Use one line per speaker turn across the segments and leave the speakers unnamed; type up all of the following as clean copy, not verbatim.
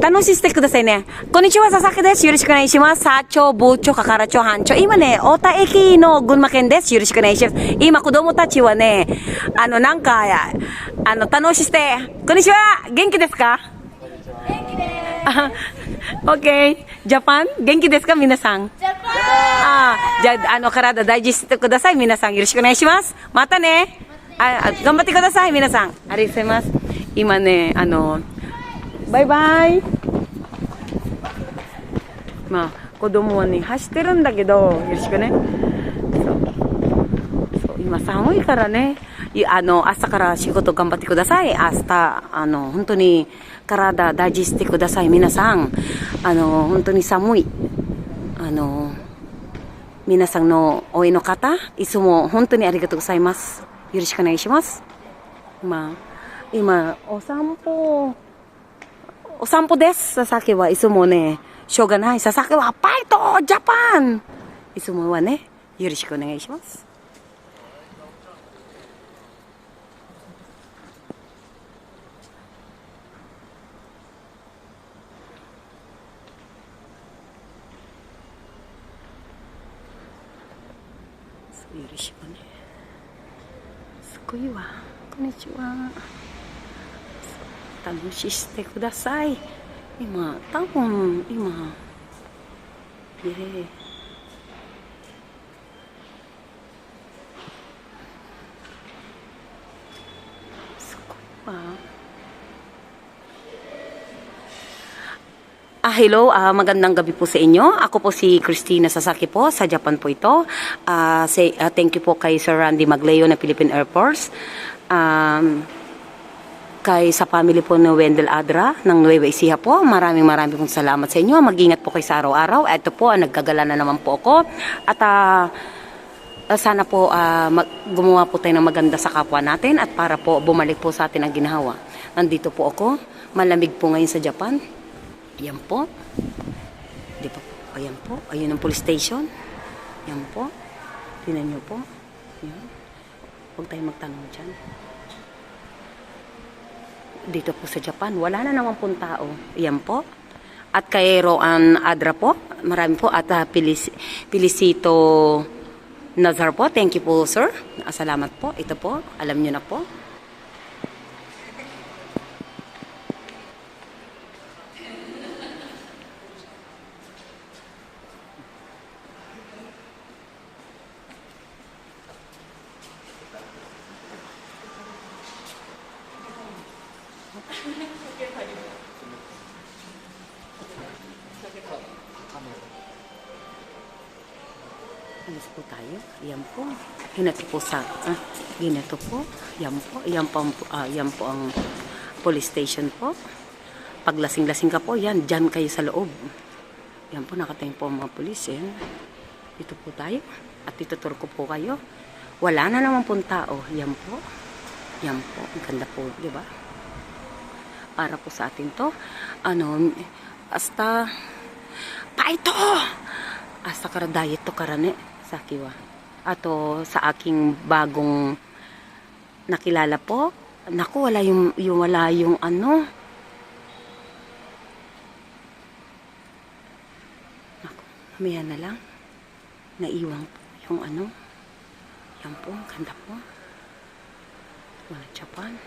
楽ししてくださいね。こんにちは、佐々木です。よろしくお願いします。社長、部長、係長、班長。今ね、太田駅の群馬県です。よろしくお願いします。今、子供たちはね、なんか、楽しして、こんにちは、元気ですか？元気です。OK。ジャパン元気ですか皆さん？ジャパンじゃあ、体大事にしてください。皆さん、よろしくお願いします。またね。頑張ってください、皆さん。ありがとうございます。今ね、バイバイ。まあ、子供はね、走ってるんだけど、よろしくね。そう、今寒いからね。朝から仕事頑張ってください。明日、本当に体大事にしてください、皆さん。本当に寒い。皆さんの応援の方、いつも本当にありがとうございます。よろしくお願いします。今、お散歩です。佐々木はいつもね、しょうがない。佐々木はファイトジャパンいつもはね、よろしくお願いします。よろしくね。すごいわ。こんにちは。楽ししてください。多分、すごいわ。Hello, magandang gabi po sa inyo. Ako po si Christina Sasaki po, sa Japan po ito. Thank you po kay Sir Randy Magleo na Philippine Air Force. Sa family po ng Wendell Adra ng Nueva Ecija po. Maraming pong salamat sa inyo. Mag-ingat po kayo sa araw-araw. Ito po, nagkagala na naman po ako. At sana po gumawa po tayo ng maganda sa kapwa natin at para po bumalik po sa atin ang ginhawa. Nandito po ako. Malamig po ngayon sa Japan. Ayan po. Di ba? Ayan po. Ayun ang police station. Ayan po. Tingnan nyo po. Ayan. Huwag tayong magtanong dyan. Dito po sa Japan, wala na naman pong tao. Ayan po. At kay Roan Adra po, marami po. At Felicito Nazar po, thank you po sir. Salamat po. Ito po, alam nyo na po. Alis po tayo. Ayan po. Ginato po ginato po. Ayan po. Ayan po ang police station po. Pag lasing-lasing ka po, yan. Diyan kayo sa loob. Ayan po. Nakatayin po ang mga police. Ayan. Dito po tayo. At ituturo ko po kayo. Wala na naman pong tao. Ayan po. Ayan po. Ang ganda po. Diba? Para po sa atin to. Hasta paito! Hasta kara diet to karane. Sakiwa. Ato sa aking bagong nakilala po. Naku, wala yung ano. Naku, maya na lang. Naiwang po yung ano. Yan po, ganda po. Wala Japan.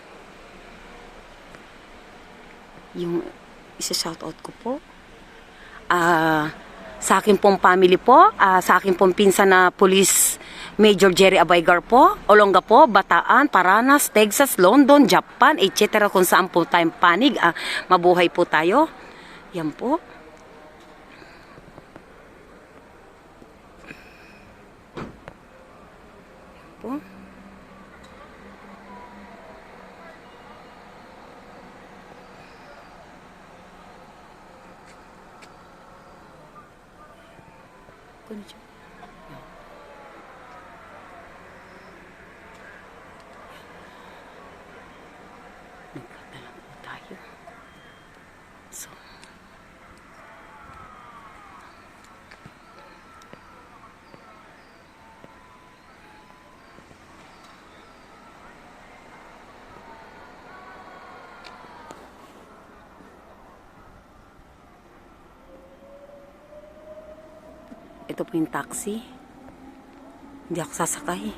Yung isa-shoutout ko po. Sa akin pong family po, sa akin pong pinsan na Police Major Jerry Abaygar po, Olonga po, Bataan, Paranas, Texas, London, Japan, etc. Kung saan po tayong panig, mabuhay po tayo. Yan po. Yan po. Konnichiwa. Nagkatalang po tayo. So, Ito po yung taxi. Hindi ako sasakay.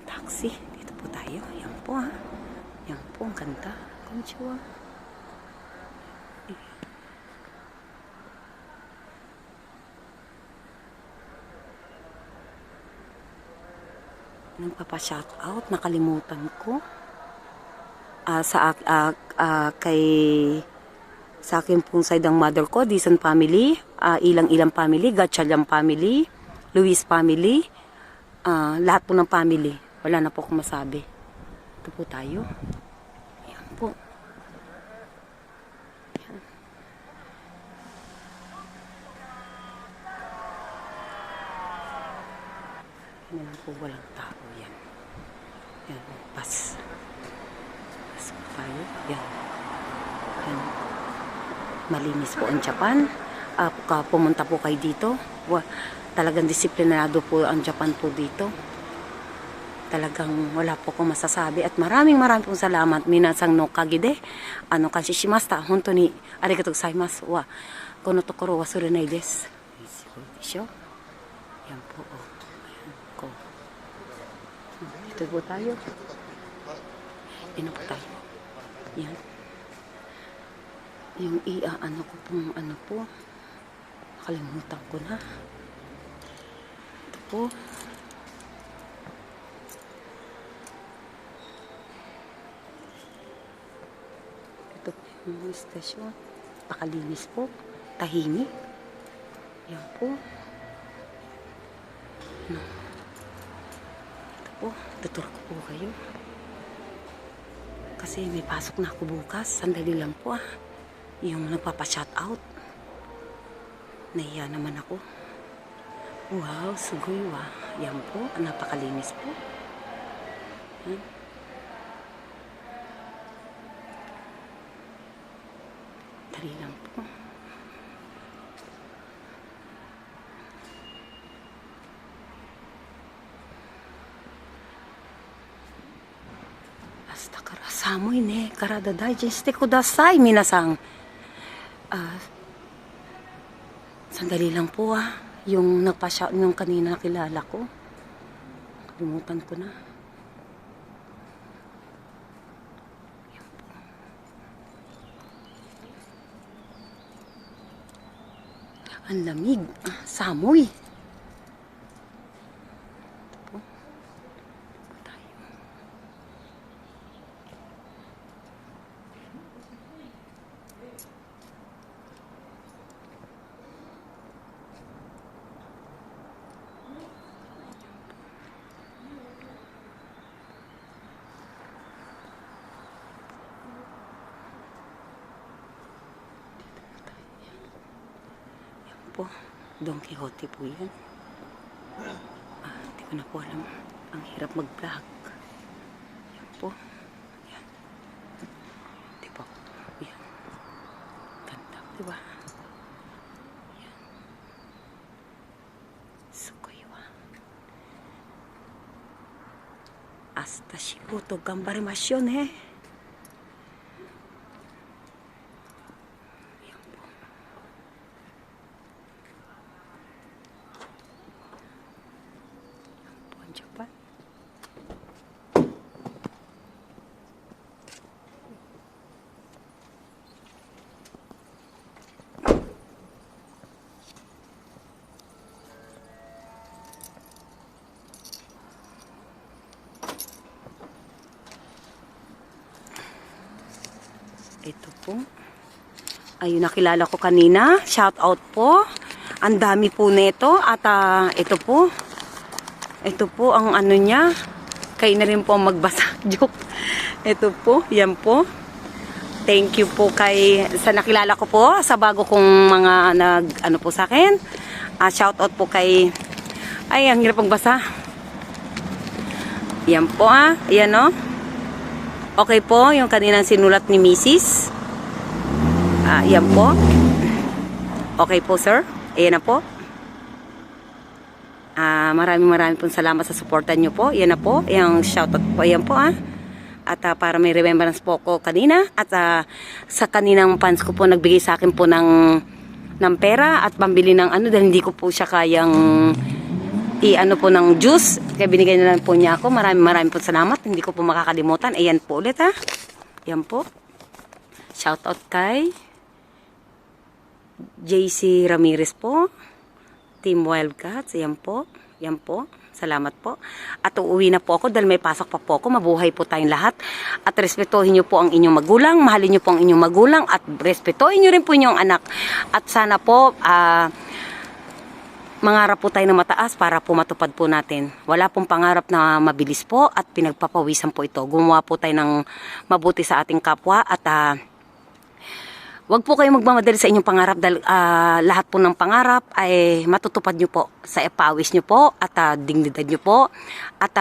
Taxi. Dito po tayo. Yan po ha. Yan po. Ang ganda. Konnichiwa. Nagpapa-shoutout. Nakalimutan ko. Sa akin pong side ang mother ko, Dizon family, ilang family, Gatchalian family, Luis family, lahat po ng family. Wala na po akong masabi. Ito po tayo. Ayan po. Ayan. Ayan po, walang tao yan. Ayan, pas. Pas po tayo. Ayan. Ayan. Malinis po ang Japan. Pumunta po kayo dito. Talagang disiplinado po ang Japan po dito. Talagang wala po akong masasabi. At maraming pong salamat. Minasang no kagide. Kanshishimasta. Honto ni arigatou gozaimasu. Kono tokoro wasurenai desu. Yan po. Ayan ko. Ito po tayo. Ino po tayo. Yan. Yung nakalimutan ko na. Ito po. Ito po yung istasyon. Pakalinis po. Tahimik. Yan po. No. Ito po. Tuturo ko po kayo. Kasi may pasok na ako bukas. Sandali lang po Yung nagpapa-shoutout. Nahiya naman ako. Wow, sugoi wa. Yan po, napakalinis po. Yan. Dali lang po. Hasta karasamoy ne, karada digeste kudasai, minasang. Sandali lang po yung yung kanina nakilala ko. Kalimutan ko na. Yan po. Ang lamig. Samoy. Ito po. Ito tayo. Po, Don Quixote po yan. Hindi ko na po alam. Ang hirap mag-vlog. Yan po. Yan. Di po. Yan. Ganda. Diba? Yan. Sugoi wa. Hasta shibuto gambarimashou ne. Japan. Ito po. Ayun, nakilala ko kanina. Shout out po. Ang dami po nito. At ito po. Ito po ang ano niya. Kayo na rin po magbasa. Joke. Ito po. Yan po. Thank you po sa nakilala ko po. Sa bago kong mga ano po sa akin. Shout out po kay ay, ang hirap magbasa. Yan po Ayan Okay po. Yung kaninang sinulat ni Mrs. Yan po. Okay po, sir. Ayan na po. Maraming pong salamat sa suportan nyo po. Yan na po. Yung shoutout po. Yan po At para may remembrance po ko kanina. At sa kaninang fans ko po nagbigay sa akin po ng ng pera at pambili ng ano dahil hindi ko po siya kayang i-ano po ng juice. Kaya binigay na lang po niya ako. Maraming po salamat. Hindi ko po makakalimutan. Ayan po ulit ha. Ayan po. Shoutout kay JC Ramirez po. Team Wildcats. Ayan po. Ayan po. Salamat po. At uuwi na po ako dahil may pasok pa po ako. Mabuhay po tayong lahat. At respetuhin niyo po ang inyong magulang. Mahalin niyo po ang inyong magulang. At respetuhin niyo rin po inyong anak. At sana po, mangarap po tayo na mataas para po matupad po natin. Wala pong pangarap na mabilis po at pinagpapawisan po ito. Gumawa po tayo ng mabuti sa ating kapwa at wag po kayong magmamadali sa inyong pangarap dahil lahat po ng pangarap ay matutupad nyo po sa ipawis nyo po at dignidad nyo po at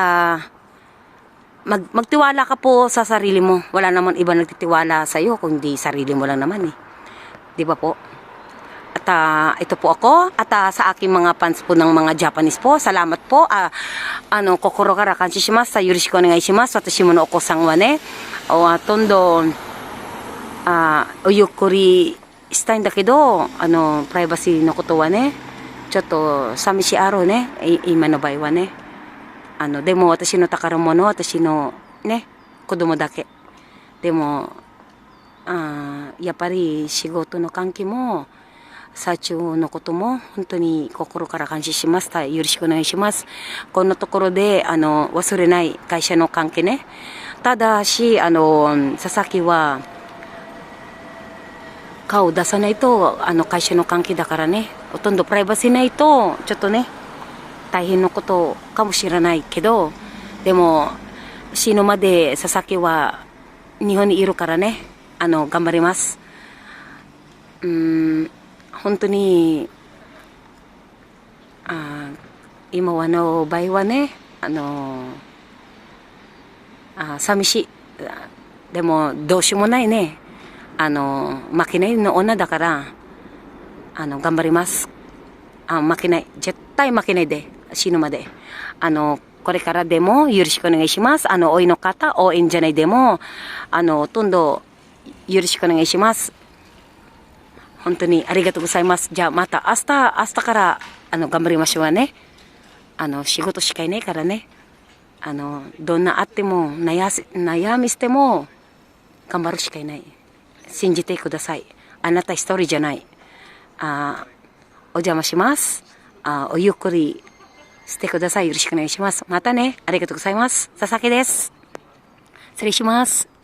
magtiwala ka po sa sarili mo. Wala naman iba nagtitiwala sa iyo kundi sarili mo lang naman eh. Di ba po? At ito po ako at sa aking mga fans po ng mga Japanese po, salamat po. Kokoro kara kanshishimasu, yoroshiku onegaishimasu. Watashi mo no oko-san wa ne, tondo おゆっくりしたいんだけど、プライバシーのことはね、ちょっと寂しいあるね、今の場合はね。でも私の宝物、私のね、子供だけ。でも、やっぱり仕事の関係も、社長のことも本当に心から感謝します。よろしくお願いします。こんなところで、忘れない会社の関係ね。ただし、佐々木は、顔出さないと会社の関係だからねほとんどプライバシーないとちょっとね大変なことかもしれないけどでも死ぬまで佐々木は日本にいるからね頑張ります本当に今はの場合はね寂しいでもどうしようもないね負けないの女だから、頑張ります。負けない。絶対負けないで、死ぬまで。これからでもよろしくお願いします。応援の方、応援じゃないでも、どんどんよろしくお願いします。本当にありがとうございます。じゃあまた明日から、頑張りましょうね。仕事しかいないからね。どんなあっても、悩みしても、頑張るしかいない。信じてください。あなた一人じゃない。お邪魔します。おゆっくりしてください。よろしくお願いします。またね。ありがとうございます。佐々木です。失礼します。